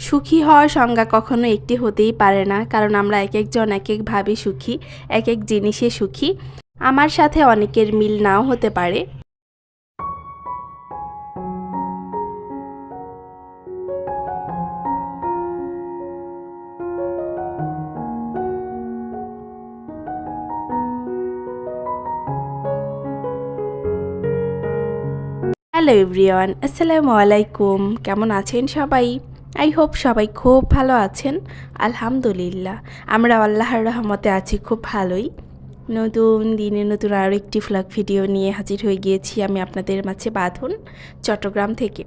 সুখী হওয়ার সংজ্ঞা কখনো একটি হতেই পারে না, কারণ আমরা এক একজন এক একভাবে সুখী, এক এক জিনিসে সুখী। আমার সাথে অনেকের মিল নাও হতে পারে। হ্যালো এভরিওয়ান, আসসালামু আলাইকুম। কেমন আছেন সবাই? আই হোপ সবাই খুব ভালো আছেন। আলহামদুলিল্লাহ, আমরা আল্লাহর রহমতে আছি খুব ভালোই। নতুন দিনে নতুন আরও একটি ভ্লগ ভিডিও নিয়ে হাজির হয়ে গিয়েছি আমি আপনাদের মাঝে, বাঁধন, চট্টগ্রাম থেকে।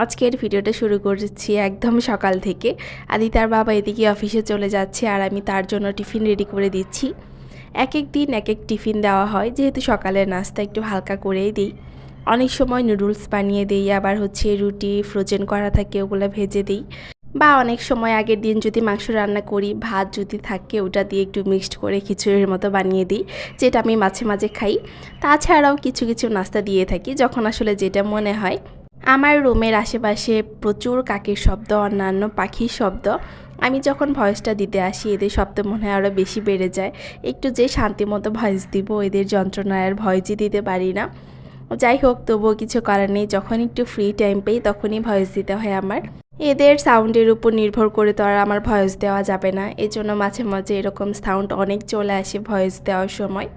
আজকের ভিডিওটা শুরু করেছি একদম সকাল থেকে। আদি তার বাবা এদিকে অফিসে চলে যাচ্ছে আর আমি তার জন্য টিফিন রেডি করে দিচ্ছি। এক এক দিন এক এক টিফিন দেওয়া হয়, যেহেতু সকালের নাস্তা একটু হালকা করেই দিই। অনেক সময় নুডলস বানিয়ে দিই, আবার রুটি ফ্রোজেন করা থাকে ওগুলো ভেজে দিই, বা অনেক সময় আগের দিন যদি মাংস রান্না করি, ভাত যদি থাকে ওটা দিয়ে একটু মিক্সড করে খিচুড়ির মতো বানিয়ে দিই, যেটা আমি মাঝে মাঝে খাই। তাছাড়াও কিছু কিছু নাস্তা দিয়ে থাকি যখন আসলে যেটা মনে হয়। আমার রুমের আশেপাশে প্রচুর কাকের শব্দ, অন্যান্য পাখির শব্দ। আমি যখন ভয়েসটা দিতে আসি এদের শব্দ মনে হয় আরও বেশি বেড়ে যায়। একটু যে শান্তি মতো ভয়েস দিব, এদের যন্ত্রণায় আর ভয়েসই দিতে পারি না। যাই হোক, তবুও কিছু করার নেই, যখন একটু ফ্রি টাইম পাই তখনই ভয়েস দিতে হয় আমার। এদের সাউন্ডের উপর নির্ভর করে তো আর আমার ভয়েস দেওয়া যাবে না, এজন্য মাঝে মাঝে এরকম সাউন্ড অনেক চলে আসে ভয়েস দেওয়ার সময়।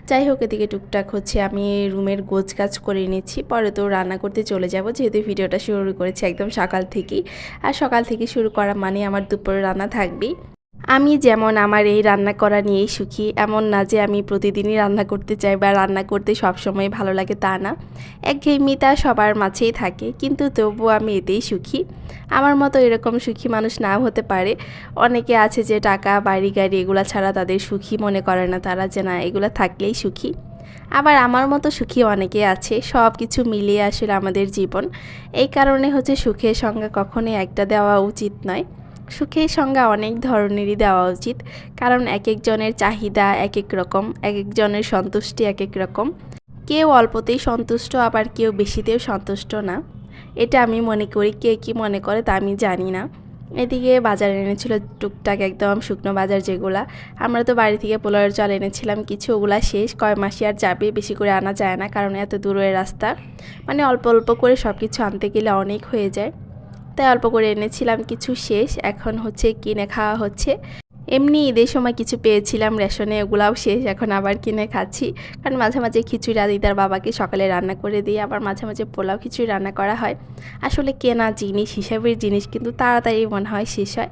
যাই হোক, এদিকে টুকটাক আমি রুমের গোছ কাজ করে নিচ্ছি, পরে তো রান্না করতে চলে যাব, যেহেতু ভিডিওটা শুরু করেছি একদম সকাল থেকেই। আর সকাল থেকে শুরু করা মানে আমার দুপুরে রান্না থাকবেই। আমি যেমন আমার এই রান্না করা নিয়েই সুখী, এমন না যে আমি প্রতিদিনই রান্না করতে চাই বা রান্না করতে সবসময় ভালো লাগে, তা না। একঘেয়েমিতা সবার মাঝেই থাকে, কিন্তু তবুও আমি এতেই সুখী। আমার মতো এরকম সুখী মানুষ নাও হতে পারে। অনেকে আছে যে টাকা, বাড়ি, গাড়ি এগুলো ছাড়া তাদের সুখী মনে করে না, তারা যে না এগুলো থাকলেই সুখী। আবার আমার মতো সুখী অনেকে আছে। সব কিছু মিলিয়ে আসলে আমাদের জীবন। এই কারণে সুখের সংজ্ঞা কখনোই একটা দেওয়া উচিত নয়। সুখের সংজ্ঞা অনেক ধরনেরই দেওয়া উচিত, কারণ এক একজনের চাহিদা এক এক রকম, এক একজনের সন্তুষ্টি এক এক রকম। কেউ অল্পতেই সন্তুষ্ট, আবার কেউ বেশিতেও সন্তুষ্ট না। এটা আমি মনে করি, কে কী মনে করে তা আমি জানি না। এদিকে বাজার এনেছিল টুকটাক একদম শুকনো বাজার, যেগুলা আমরা তো বাড়ি থেকে পোলাওয়ের চাল এনেছিলাম কিছু, ওগুলা শেষ, কয় মাসই আর যাবে, বেশি করে আনা যায় না, কারণ এত দূরের রাস্তা, মানে অল্প অল্প করে সব কিছু আনতে গেলে অনেক হয়ে যায়। তাই অল্প করে এনেছিলাম, কিছু শেষ, এখন কিনে খাওয়া হচ্ছে। এমনি ঈদের সময় কিছু পেয়েছিলাম রেশনে, ওগুলাও শেষ, এখন আবার কিনে খাচ্ছি। কারণ মাঝে মাঝে খিচুড়ি দিদার বাবাকে সকালে রান্না করে দিই, আবার মাঝে মাঝে পোলাও খিচুড়ি রান্না করা হয়। আসলে কেনা জিনিস, হিসাবের জিনিস কিন্তু তাড়াতাড়ি মনে হয় শেষ হয়,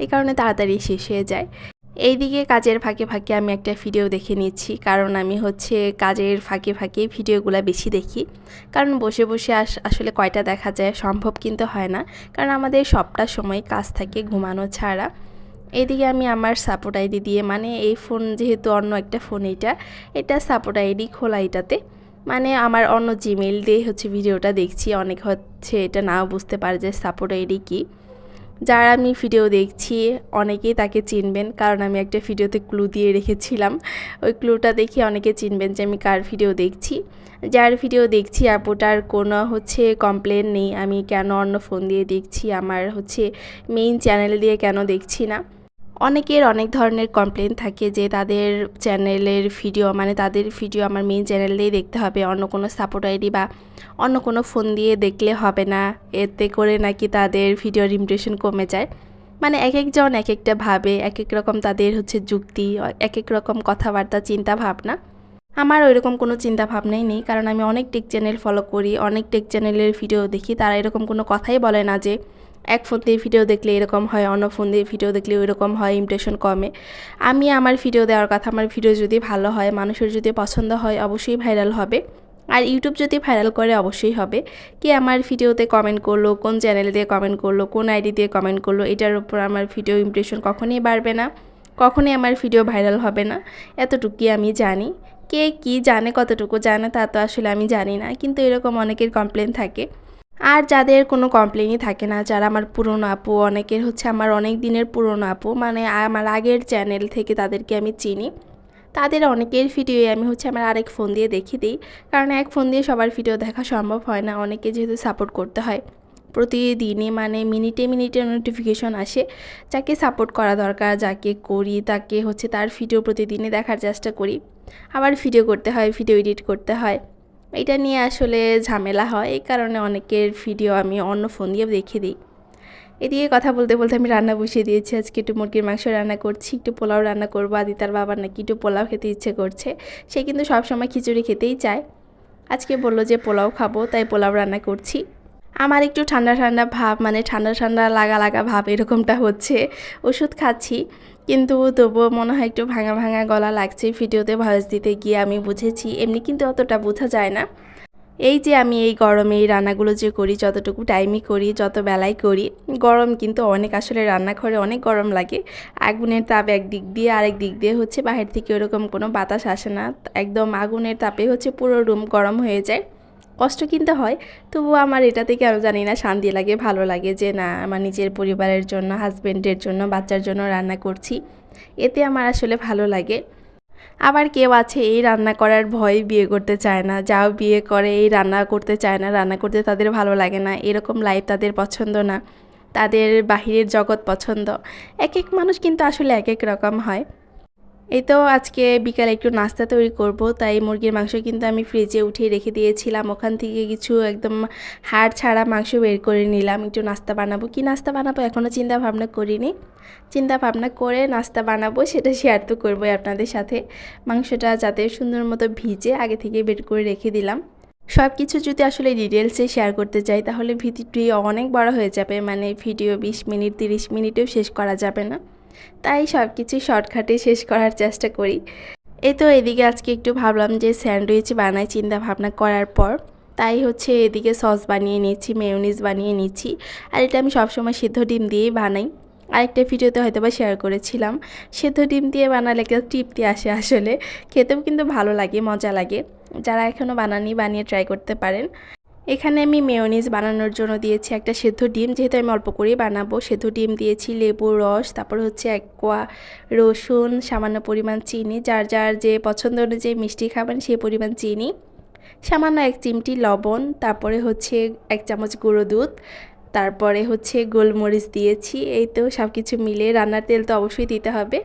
এই কারণে তাড়াতাড়ি শেষ হয়ে যায়। এইদিকে কাজের ফাঁকে ফাঁকে আমি একটা ভিডিও দেখে নিচ্ছি, কারণ আমি কাজের ফাঁকে ফাঁকে ভিডিওগুলো বেশি দেখি। কারণ বসে বসে আসলে কয়টা দেখা যায়, সম্ভব কিন্তু হয় না, কারণ আমাদের সবটা সময় কাজ থাকে ঘুমানো ছাড়া। এইদিকে আমি আমার সাপোর্ট আইডি দিয়ে, মানে এই ফোন যেহেতু অন্য একটা ফোন, এটা সাপোর্ট আইডি খোলা, এটাতে মানে আমার অন্য জিমেইল দিয়ে ভিডিওটা দেখছি। অনেক এটা নাও বুঝতে পারে যে সাপোর্ট আইডি কী। যার আমি ভিডিও দেখছি অনেকেই তাকে চিনবেন, কারণ আমি একটা ভিডিওতে ক্লু দিয়ে রেখেছিলাম। ওই ক্লুটা দেখে অনেকে চিনবেন যে আমি কার ভিডিও দেখছি। যার ভিডিও দেখছি আপুটার কোনো কমপ্লেন নেই, আমি কেন অন্য ফোন দিয়ে দেখছি, আমার মেইন চ্যানেল দিয়ে কেন দেখছি না। অনেকের অনেক ধরনের কমপ্লেন থাকে যে তাদের চ্যানেলের ভিডিও, মানে তাদের ভিডিও আমার মেইন চ্যানেল দিয়েই দেখতে হবে, অন্য কোনো সাপোর্ট আইডি বা অন্য কোনো ফোন দিয়ে দেখলে হবে না, এতে করে নাকি তাদের ভিডিওর ইমপ্রেশন কমে যায়। মানে এক একজন এক একটা ভাবে, এক এক রকম তাদের যুক্তি, এক এক রকম কথাবার্তা, চিন্তা ভাবনা। আমার ওইরকম কোনো চিন্তা ভাবনাই নেই, কারণ আমি অনেক টেক চ্যানেল ফলো করি, অনেক টেক চ্যানেলের ভিডিও দেখি। তারা এরকম কোনো কথাই বলে না যে এক ফোন দিয়ে ভিডিও দেখলে এরকম হয়, অন্য ফোন দিয়ে ভিডিও দেখলে ওইরকম হয়, ইমপ্রেশন কমে। আমি আমার ভিডিও দেওয়ার কথা, আমার ভিডিও যদি ভালো হয়, মানুষের যদি পছন্দ হয়, অবশ্যই ভাইরাল হবে। আর ইউটিউব যদি ভাইরাল করে অবশ্যই হবে। কে আমার ভিডিওতে কমেন্ট করলো, কোন চ্যানেল দিয়ে কমেন্ট করলো, কোন আইডি দিয়ে কমেন্ট করলো, এটার উপর আমার ভিডিও ইমপ্রেশন কখনোই বাড়বে না, কখনোই আমার ভিডিও ভাইরাল হবে না। এতটুকুই আমি জানি। কে কি জানে, কতটুকু জানে তা তো আসলে আমি জানি না, কিন্তু এরকম অনেকের কমপ্লেন থাকে। আর যাদের কোনো কমপ্লেনই থাকে না, যারা আমার পুরনো আপু, অনেকের আমার অনেক দিনের পুরনো আপু, মানে আমার আগের চ্যানেল থেকে তাদেরকে আমি চিনি, তাদের অনেকের ভিডিও আমি আমার আরেক ফোন দিয়ে দেখিয়ে দিই, কারণ এক ফোন দিয়ে সবার ভিডিও দেখা সম্ভব হয় না, অনেকে যেহেতু সাপোর্ট করতে হয়। প্রতিদিনই মানে মিনিটে মিনিটে নোটিফিকেশন আসে। যাকে সাপোর্ট করা দরকার, যাকে করি তাকে হচ্ছে তার ভিডিও প্রতিদিনই দেখার চেষ্টা করি। আবার ভিডিও করতে হয়, ভিডিও এডিট করতে হয়, এটা নিয়ে আসলে ঝামেলা হয়। এই কারণে অনেকের ভিডিও আমি অন্য ফোন দিয়ে দেখে দিই। এদিকে কথা বলতে বলতে আমি রান্না বসিয়ে দিয়েছি। আজকে একটু মুরগির মাংস রান্না করছি, একটু পোলাও রান্না করবো। আদিতার বাবার নাকি একটু পোলাও খেতে ইচ্ছে করছে। সে কিন্তু সবসময় খিচুড়ি খেতেই চায়, আজকে বললো যে পোলাও খাবো, তাই পোলাও রান্না করছি। আমার একটু ঠান্ডা ঠান্ডা ভাব, মানে ঠান্ডা ঠান্ডা লাগা লাগা ভাব এরকমটা হচ্ছে। ওষুধ খাচ্ছি কিন্তু তবুও মনে হয় একটু ভাঙা ভাঙা গলা লাগছে। ভিডিওতে ভয়েস দিতে গিয়ে আমি বুঝেছি, এমনি কিন্তু অতটা বোঝা যায় না। এই যে আমি এই গরমে এই রান্নাগুলো যে করি, যতটুকু টাইমই করি, যত বেলায় করি, গরম কিন্তু অনেক, আসলে রান্নাঘরে অনেক গরম লাগে। আগুনের তাপ একদিক দিয়ে, আরেক দিক দিয়ে হচ্ছে বাহির থেকে ওরকম কোনো বাতাস আসে না, একদম আগুনের তাপে হচ্ছে পুরো রুম গরম হয়ে যায়। কষ্ট কিন্তু হয়, তবুও আমার এটাতে কেন জানি না শান্তি লাগে, ভালো লাগে যে না, আমার নিজের পরিবারের জন্য, হাজব্যান্ডের জন্য, বাচ্চার জন্য রান্না করছি, এতে আমার আসলে ভালো লাগে। আবার কেউ আছে এই রান্না করার ভয়ে বিয়ে করতে চায় না, যাও বিয়ে করে এই রান্না করতে চায় না, রান্না করতে তাদের ভালো লাগে না, এরকম লাইফ তাদের পছন্দ না, তাদের বাহিরের জগৎ পছন্দ। এক এক মানুষ কিন্তু আসলে এক এক রকম হয়। এই তো আজকে বিকালে একটু নাস্তা তৈরি করব, তাই মুরগির মাংস কিন্তু আমি ফ্রিজে উঠিয়ে রেখে দিয়েছিলাম। ওখান থেকে কিছু একদম হাড় ছাড়া মাংস বের করে নিলাম। একটু নাস্তা বানাবো, কি নাস্তা বানাবো এখনও চিন্তা ভাবনা করিনি। চিন্তা ভাবনা করে নাস্তা বানাবো, সেটা শেয়ার তো করবোই আপনাদের সাথে। মাংসটা যাতে সুন্দর মতো ভিজে আগে থেকে বের করে রেখে দিলাম। সব কিছু যদি আসলে ডিটেলসে শেয়ার করতে চাই তাহলে ভিডিওটি অনেক বড় হয়ে যাবে, মানে ভিডিও 20 মিনিট 30 মিনিটেও শেষ করা যাবে না, তাই সব কিছু শর্টকাটে শেষ করার চেষ্টা করি। এই তো এদিকে আজকে একটু ভাবলাম যে স্যান্ডউইচ বানাই চিন্তা ভাবনা করার পর, তাই হচ্ছে এদিকে সস বানিয়ে নিচ্ছি, মেয়োনিজ বানিয়ে নিচ্ছি। আর এটা আমি সবসময় সিদ্ধ ডিম দিয়েই বানাই, আরেকটা ভিডিওতে হয়তো বা শেয়ার করেছিলাম। সিদ্ধ ডিম দিয়ে বানালে একটা তৃপ্তি আসে, আসলে খেতেও কিন্তু ভালো লাগে, মজা লাগে। যারা এখনও বানানি, বানিয়ে ট্রাই করতে পারেন। এখানে আমি মেয়োনিজ বানানোর জন্য দিয়েছি একটা সেদ্ধ ডিম, যেহেতু আমি অল্প করেই বানাবো। সেদ্ধ ডিম দিয়েছি, লেবুর রস, তারপর হচ্ছে 1 কোয়া রসুন, সামান্য পরিমাণ চিনি, যার যার যে পছন্দ অনুযায়ী মিষ্টি খাবেন সেই পরিমাণ চিনি, সামান্য 1 চিমটি লবণ, তারপরে হচ্ছে 1 চামচ গুঁড়ো দুধ, তারপরে হচ্ছে গোলমরিচ দিয়েছি। এই তো সব কিছু মিলে, রান্নার তেল তো অবশ্যই দিতে হবে।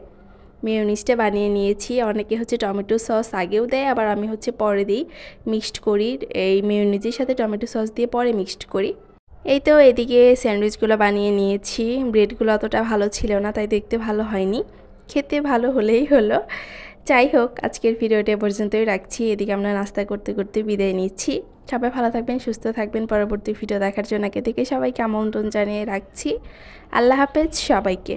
মেয়োনিজটা বানিয়ে নিয়েছি। অনেকে হচ্ছে টমেটো সস আগেও দেয়, আবার আমি হচ্ছে পরে দিই, মিক্সড করি। এই মেয়োনিজের সাথে টমেটো সস দিয়ে পরে মিক্সড করি। এই তো এদিকে স্যান্ডউইচগুলো বানিয়ে নিয়েছি। ব্রেডগুলো অতটা ভালো ছিল না, তাই দেখতে ভালো হয়নি, খেতে ভালো হলেই হলো। যাই হোক, আজকের ভিডিওটা পর্যন্তই রাখছি। এদিকে আমরা নাস্তা করতে করতে বিদায় নিচ্ছি। সবাই ভালো থাকবেন, সুস্থ থাকবেন। পরবর্তী ভিডিও দেখার জন্য আগে থেকে সবাইকে আমন্ত্রণ জানিয়ে রাখছি। আল্লাহ হাফেজ সবাইকে।